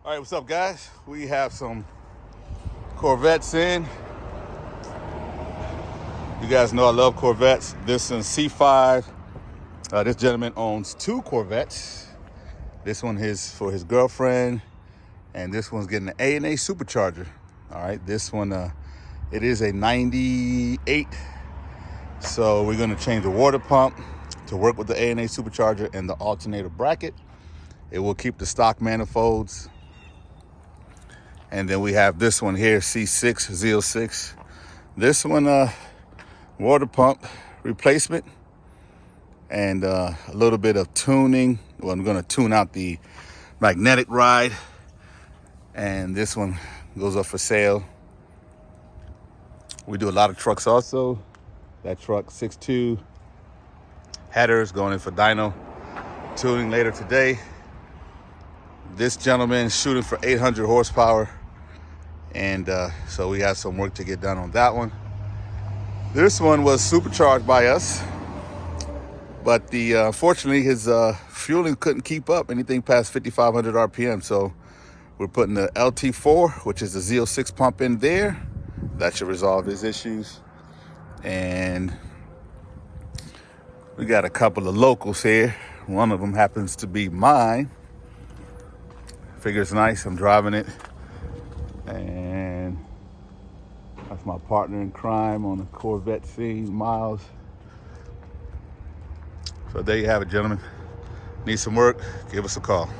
All right, what's up, guys? We have some Corvettes in. You guys know I love Corvettes. This is C5. This gentleman owns two Corvettes. This one is for his girlfriend, and this one's getting an A&A supercharger. All right, this one, it is a 98. So we're gonna change the water pump to work with the A&A supercharger and the alternator bracket. It will keep the stock manifolds. And then we have this one here, C6 This one, water pump replacement and a little bit of tuning. Well, I'm gonna tune out the magnetic ride. And this one goes up for sale. We do a lot of trucks also. That truck, 6.2 headers going in for dyno tuning later today. This gentleman shooting for 800 horsepower. And so we have some work to get done on that one. This one was supercharged by us, but unfortunately his fueling couldn't keep up anything past 5,500 RPM. So we're putting the LT4, which is the Z06 pump in there. That should resolve his issues. And we got a couple of locals here. One of them happens to be mine. Figure it's nice, I'm driving it. And that's my partner in crime on the Corvette scene, Miles. So there you have it, gentlemen. Need some work, give us a call.